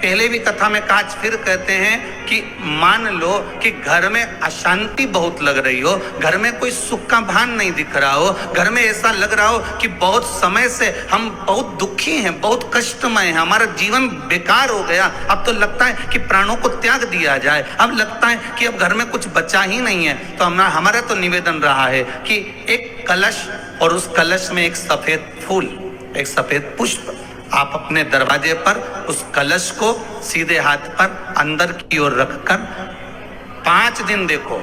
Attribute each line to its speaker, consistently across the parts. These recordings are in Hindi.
Speaker 1: पहले भी कथा में कहा, फिर कहते हैं कि मान लो कि घर में अशांति बहुत लग रही हो, घर में कोई सुख का भान नहीं दिख रहा हो, घर में ऐसा लग रहा हो कि बहुत समय से हम बहुत दुखी हैं, बहुत कष्टमय हैं, हमारा जीवन बेकार हो गया, अब तो लगता है कि प्राणों को त्याग दिया जाए, अब लगता है कि अब घर में कुछ बचा ही नहीं है। तो हमारा तो निवेदन रहा है कि एक कलश और उस कलश में एक सफेद फूल, एक सफेद पुष्प, आप अपने दरवाजे पर उस कलश को सीधे हाथ पर अंदर की ओर रखकर 5 दिन देखो।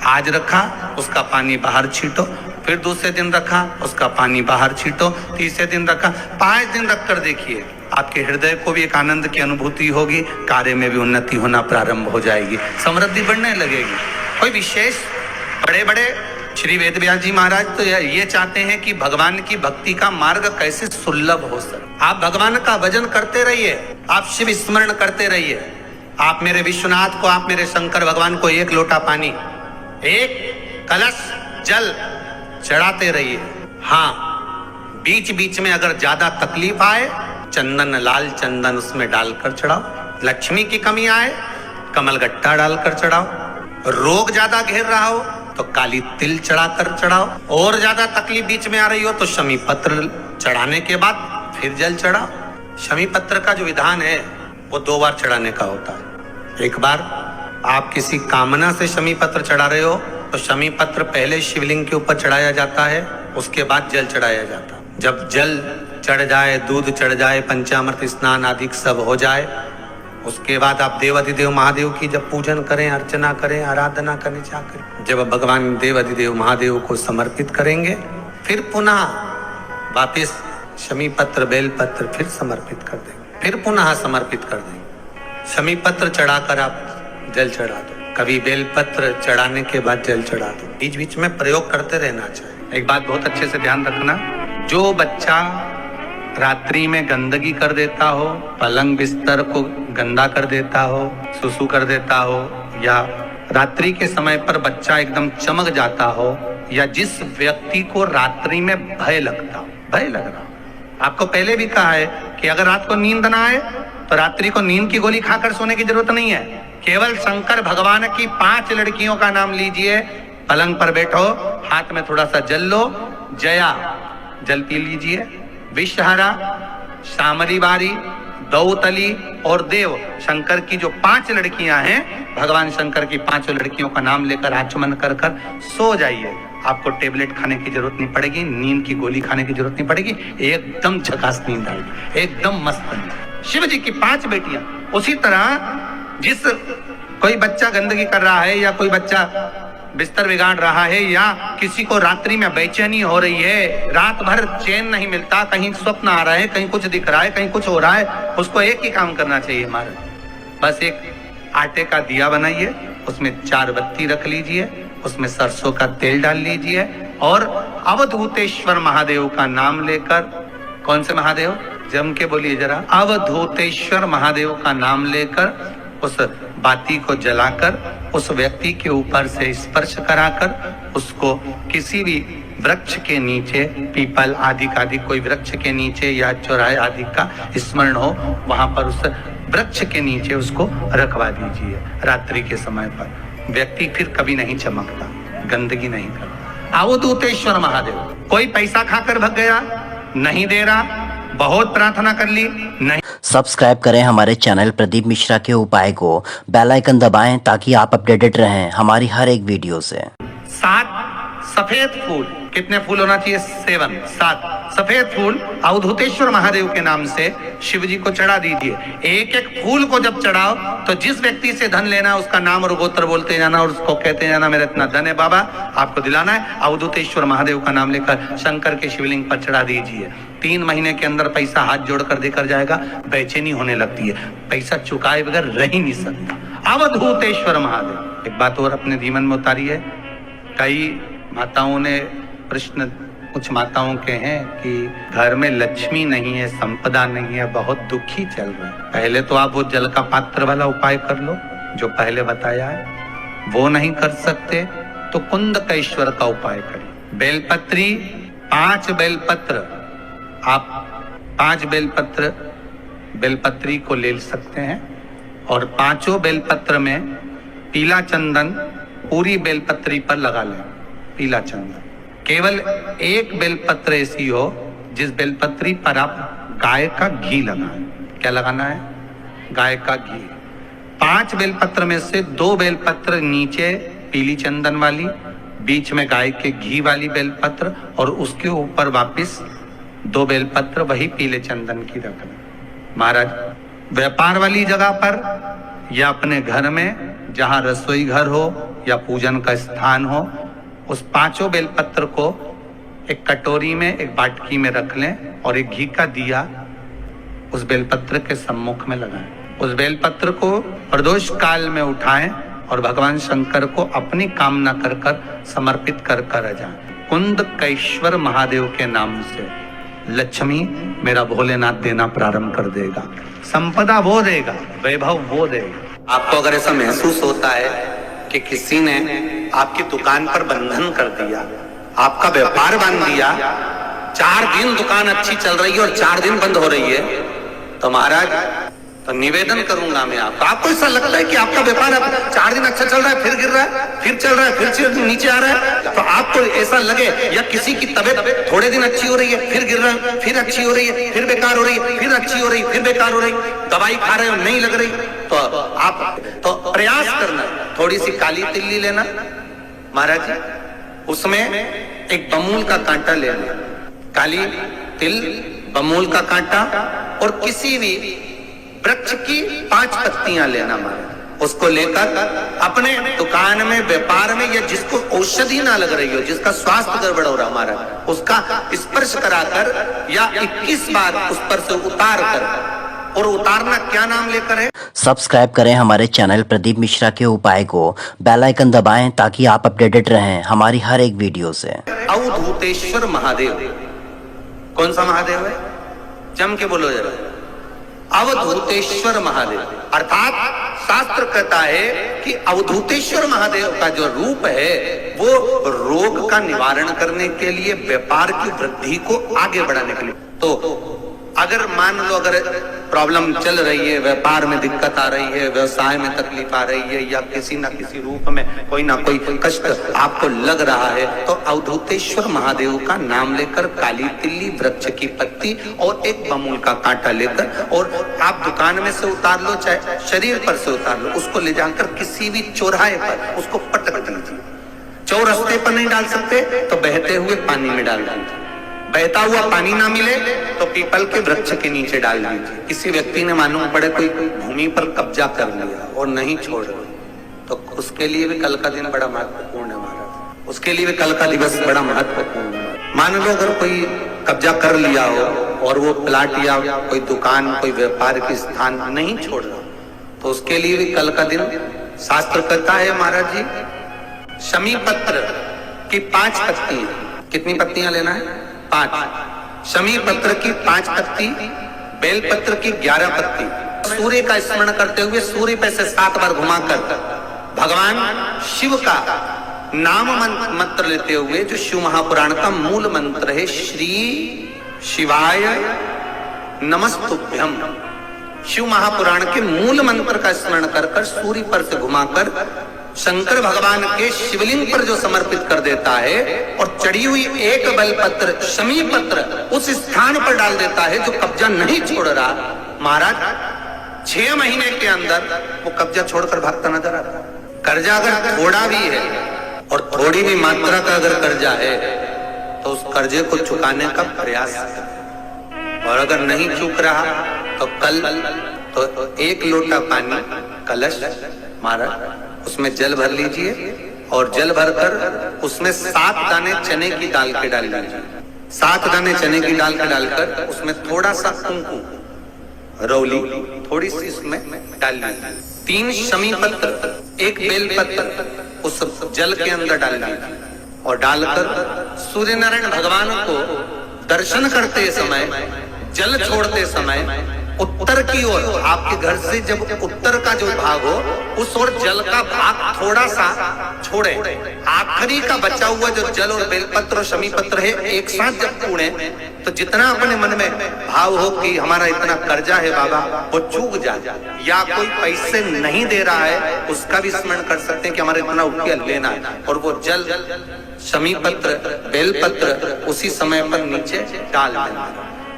Speaker 1: आज रखा, उसका पानी बाहर छींटो, फिर दूसरे दिन रखा, उसका पानी बाहर छींटो, तीसरे दिन रखा, 5 दिन रखकर देखिए, आपके हृदय को भी एक आनंद की अनुभूति होगी, कार्य में भी उन्नति होना प्रारंभ हो जाएगी, समृद्धि बढ़ने लगेगी। कोई विशेष बड़े बड़े श्री वेद व्यास जी महाराज तो ये चाहते हैं कि भगवान की भक्ति का मार्ग कैसे सुलभ हो सके। आप भगवान का भजन करते रहिए, आप शिव स्मरण करते रहिए, आप मेरे विश्वनाथ को, आप मेरे शंकर भगवान को 1 लोटा पानी, 1 कलश जल चढ़ाते रहिए। हाँ, बीच बीच में अगर ज्यादा तकलीफ आए, चंदन, लाल चंदन उसमें डालकर चढ़ाओ। लक्ष्मी की कमी आए, कमलगट्टा डालकर चढ़ाओ। रोग ज्यादा घेर रहा हो तो काली तिल चढ़ाकर चढ़ाओ। और ज्यादा तकलीफ बीच में आ रही हो तो शमी पत्र चढ़ाने के बाद फिर जल चढ़ाओ। शमी पत्र का जो विधान है वो 2 बार चढ़ाने का होता है। एक बार आप किसी कामना से शमी पत्र चढ़ा रहे हो तो शमी पत्र पहले शिवलिंग के ऊपर चढ़ाया जाता है, उसके बाद जल चढ़ाया जाता है। जब जल चढ़ जाए, दूध चढ़ जाए, पंचामृत स्नान आदि सब हो जाए, उसके बाद आप देवाधिदेव महादेव की जब पूजन करें, अर्चना करें, आराधना करने जाकर जब भगवान देवाधिदेव महादेव को समर्पित करेंगे, फिर पुनः वापिस शमी पत्र, बेल पत्र फिर समर्पित कर देंगे, फिर पुनः समर्पित कर देंगे। शमी पत्र चढ़ाकर आप जल चढ़ा दो, कभी बेल पत्र चढ़ाने के बाद जल चढ़ा दो। बीच बीच में प्रयोग करते रहना चाहिए। एक बात बहुत अच्छे से ध्यान रखना, जो बच्चा रात्रि में गंदगी कर देता हो, पलंग बिस्तर को गंदा कर देता हो, सुसु कर देता हो, या रात्रि के समय पर बच्चा एकदम चमक जाता हो, या जिस व्यक्ति को रात्रि में भय लगता हो, भय लग रहा हो, आपको पहले भी कहा है कि अगर रात को नींद ना आए तो रात्रि को नींद की गोली खाकर सोने की जरूरत नहीं है। केवल शंकर भगवान की 5 लड़कियों का नाम लीजिए, पलंग पर बैठो, हाथ में थोड़ा सा जल लो, जया जल पी लीजिए, विषहरा, शामली बारी, दौतली और देव, शंकर की जो 5 लड़कियां हैं, भगवान शंकर की 5 लड़कियों का नाम लेकर आचमन कर कर सो जाइए। आपको टेबलेट खाने की जरूरत नहीं पड़ेगी, नींद की गोली खाने की जरूरत नहीं पड़ेगी, एकदम झकास नींद आएगी, एकदम मस्त नींद। शिव जी की 5 बेटियां। उसी तरह जिस कोई बच्चा गंदगी कर रहा है, या कोई बच्चा बिस्तर बिगाड़ रहा है, या किसी को रात्रि में बेचैनी हो रही है, रात भर चैन नहीं मिलता, कहीं स्वप्न आ रहा है, कहीं कुछ दिख रहा है, कहीं कुछ हो रहा है, उसको एक ही काम करना चाहिए हमारा, बस एक आटे का दिया बनाइए, उसमें 4 बत्ती रख लीजिए, उसमें सरसों का तेल डाल लीजिए और अवधूतेश्वर महादेव का नाम लेकर, कौन से महादेव, जम के बोलिए जरा, अवधूतेश्वर महादेव का नाम लेकर उस बाती को जलाकर उस व्यक्ति के ऊपर से स्पर्श कराकर उसको किसी भी वृक्ष के नीचे, पीपल आदि का आदि कोई वृक्ष के नीचे या चौराहे आदि का स्मरण हो, वहां पर उस वृक्ष के नीचे उसको रखवा दीजिए। रात्रि के समय पर व्यक्ति फिर कभी नहीं चमकता, गंदगी नहीं करता। अवधूतेश्वर महादेव। कोई पैसा खाकर भग गया, नहीं दे रहा, बहुत प्रार्थना कर ली, नहीं।
Speaker 2: सब्सक्राइब करें हमारे चैनल प्रदीप मिश्रा के उपाय को, बेल आइकन दबाएं ताकि आप अपडेटेड रहें हमारी हर एक वीडियो से।
Speaker 1: 7 सफेद फूल, कितने फूल होना चाहिए? 7 सफेद फूल अवधूतेश्वर महादेव के नाम से शिव जी को चढ़ा दीजिए। एक एक फूल को जब चढ़ाओ तो जिस व्यक्ति से धन लेना है उसका नाम और गोत्र बोलते जाना और उसको कहते जाना, मेरा इतना धन है बाबा, आपको दिलाना है। अवधूतेश्वर महादेव का नाम लेकर शंकर के शिवलिंग पर चढ़ा दीजिए। 3 महीने के अंदर पैसा हाथ जोड़कर देकर जाएगा, बेचैनी होने लगती है, पैसा चुकाए बगैर रह ही नहीं सकता। अवधूतेश्वर महादेव। एक बात और अपने जीवन में उतारी है। कई माताओं ने प्रश्न, कुछ माताओं के हैं कि घर में लक्ष्मी नहीं है, संपदा नहीं है, बहुत दुखी चल रहे हैं। पहले तो आप वो जल का पात्र वाला उपाय कर लो जो पहले बताया है, वो नहीं कर सकते तो कुंदकेश्वर का उपाय करिए। बेलपत्री 5 बेलपत्र, आप 5 बेलपत्र बेलपत्री को ले सकते हैं और पांचों बेलपत्र में पीला चंदन पूरी बेलपत्री पर लगा लें। पीला चंदन केवल एक बेलपत्र ऐसी हो जिस बेलपत्री पर आप गाय का घी लगाएं। क्या लगाना है? गाय का घी। 5 बेलपत्र में से 2 बेलपत्र नीचे पीली चंदन वाली, बीच में गाय के घी वाली बेलपत्र और उसके ऊपर वापस 2 बेलपत्र वही पीले चंदन की रख लें। महाराज, व्यापार वाली जगह पर या अपने घर में जहां रसोई घर हो या पूजन का स्थान हो, उस 5 बेलपत्र को एक कटोरी में, एक बाटकी में रख लें और एक घी का दिया उस बेलपत्र के सम्मुख में लगाएं। उस बेलपत्र को प्रदोष काल में उठाएं और भगवान शंकर को अपनी कामना कर कर समर्पित कर कर जाएं। कुंदकेश्वर महादेव के नाम से लक्ष्मी मेरा भोलेनाथ देना प्रारंभ कर देगा, संपदा वो देगा, वैभव वो देगा। आपको अगर ऐसा महसूस होता है कि किसी ने आपकी दुकान पर बंधन कर दिया, आपका व्यापार बांध दिया, 4 दिन दुकान अच्छी चल रही है और 4 दिन बंद हो रही है, तो महाराज तो निवेदन करूंगा मैं आपको ऐसा लगता है कि आपका व्यापार 4 दिन अच्छा चल रहा है, फिर गिर रहा है, फिर चल रहा है, फिर नीचे आ रहा है, तो आपको ऐसा लगे, या किसी की तबीयत थोड़े दिन अच्छी हो रही है, फिर गिर रहा है, फिर अच्छी हो रही है, फिर बेकार हो रही है, फिर अच्छी हो रही है, फिर बेकार हो रही, दवाई खा रहे हो नहीं लग रही, तो आप तो प्रयास करना, थोड़ी सी काली तिल्ली लेना महाराज जी, उसमें एक बमूल का कांटा लेना, काली तिल, बमूल का कांटा और किसी भी वृक्ष की 5 पत्तियां लेना महाराज। उसको लेकर अपने दुकान में, व्यापार में, या जिसको औषधि ना लग रही हो, जिसका स्वास्थ्य गड़बड़ हो रहा महाराज, उसका स्पर्श कराकर या 21 बार उस पर से उतार कर, और उतारना क्या नाम लेकर है?
Speaker 2: सब्सक्राइब करें हमारे चैनल प्रदीप मिश्रा के उपाय को, बेल आइकन दबाएं ताकि आप अपडेटेड रहें हमारी हर एक वीडियो से।
Speaker 1: अवधूतेश्वर महादेव। कौन सा महादेव है? जम के बोलो जरा। अवधूतेश्वर महादेव, अर्थात शास्त्र कहता है कि अवधूतेश्वर महादेव का जो रूप है वो रोग का निवारण करने के लिए, व्यापार की वृद्धि को आगे बढ़ाने के लिए। तो अगर मान लो अगर प्रॉब्लम चल रही है, व्यापार में दिक्कत आ रही है, व्यवसाय में तकलीफ आ रही है, या किसी ना किसी रूप में कोई ना कोई कष्ट आपको लग रहा है, तो अवधूतेश्वर महादेव का नाम लेकर काली तिल्ली, वृक्ष की पत्ती और एक बमूल का कांटा लेकर, और आप दुकान में से उतार लो, चाहे शरीर पर से उतार लो, उसको ले जाकर किसी भी चौराहे पर उसको पटक दीजिए। चौरस्ते पर नहीं डाल सकते तो बहते हुए पानी में डाल दीजिए। बहता हुआ पानी ना मिले तो पीपल के वृक्ष के नीचे डाल दीजिए। किसी व्यक्ति ने मालूम पड़े कोई भूमि पर कब्जा कर लिया और नहीं छोड़ रहे, तो उसके लिए भी कल का दिन बड़ा महत्वपूर्ण है महाराज। उसके लिए भी कल का दिवस बड़ा महत्वपूर्ण है। मान लो अगर कोई कब्जा कर लिया हो और वो प्लाट या कोई दुकान, कोई व्यापार के स्थान नहीं छोड़ रहा, तो उसके लिए भी कल का दिन शास्त्र कहता है महाराज जी, शमी पत्र की 5 पत्ती। कितनी पत्तियां लेना है? 5। शमी पत्र की 5 पत्ती, बेल पत्र की 11 पत्ती। सूर्य का स्मरण करते हुए सूर्य पे से 7 बार घुमाकर भगवान शिव का नाम मंत्र लेते हुए, जो शिव महापुराण का मूल मंत्र है, श्री शिवाय नमस्तुभ्यम, शिव महापुराण के मूल मंत्र का स्मरण कर कर सूर्य पर से घुमाकर शंकर भगवान के शिवलिंग पर जो समर्पित कर देता है, और चढ़ी हुई एक बेलपत्र, शमी पत्र, उस स्थान पर डाल देता है जो कब्जा नहीं छोड़ रहा, महाराज 6 महीने के अंदर वो कब्जा छोड़कर भागता नजर आता। कर्जा अगर थोड़ा भी है और थोड़ी भी मात्रा का अगर कर्जा है तो उस कर्जे को चुकाने का प्रयास करें, और अगर नहीं चुक रहा तो कल तो 1 लोटा पानी, कलश महाराज, उसमें जल भर लीजिए और जल भरकर उसमें 7 दाने चने की दाल के डाल लीजिए। 7 दाने चने की दाल के डालकर उसमें थोड़ा सा कुमकुम, रौली थोड़ी सी उसमें डाल लीजिए। 3 शमी पत्र, 1 बेल पत्र उस जल के अंदर डाल लीजिए, और डालकर सूर्य नारायण भगवान को दर्शन करते समय, जल छोड़ते समय उत्तर की ओर, आपके घर से जब उत्तर का जो भाग हो उस ओर जल का भाग थोड़ा सा छोड़े। आखिरी का बचा हुआ जो जल और बेलपत्र और शमी पत्र है एक साथ जब तोड़े तो जितना अपने मन में भाव हो कि हमारा इतना कर्जा है बाबा वो चूक जाए, या कोई पैसे नहीं दे रहा है उसका भी स्मरण कर सकते हैं कि हमारा इतना रुपया लेना है, और वो जल शमी पत्र बेलपत्र उसी समय पर नीचे डाल देना,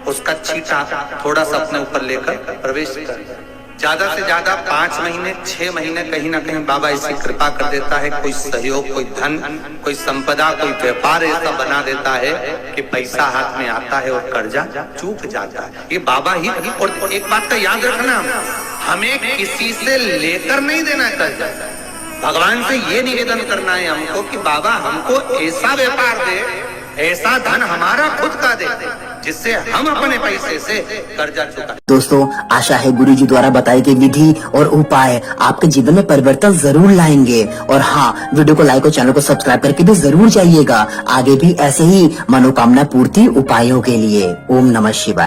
Speaker 1: उसका छींटा थोड़ा सा अपने ऊपर लेकर प्रवेश कर। ज्यादा से ज्यादा 5 महीने 6 महीने कहीं ना कहीं बाबा ऐसी कृपा कर देता है, कोई सहयोग, कोई धन, कोई संपदा, कोई व्यापार ऐसा बना देता है कि पैसा हाथ में आता है और कर्जा चूक जाता है। ये बाबा ही। और एक बात का याद रखना, हमें किसी से लेकर नहीं देना कर्जा, भगवान से ये निवेदन करना है हमको कि बाबा हमको ऐसा व्यापार दे, ऐसा धन हमारा खुद का दे जिससे हम अपने पैसे से कर्जा चुका।
Speaker 2: दोस्तों, आशा है गुरुजी द्वारा बताई गई विधि और उपाय आपके जीवन में परिवर्तन जरूर लाएंगे। और हाँ, वीडियो को लाइक और चैनल को सब्सक्राइब करके भी जरूर जाइएगा आगे भी ऐसे ही मनोकामना पूर्ति उपायों के लिए। ओम नमः शिवाय।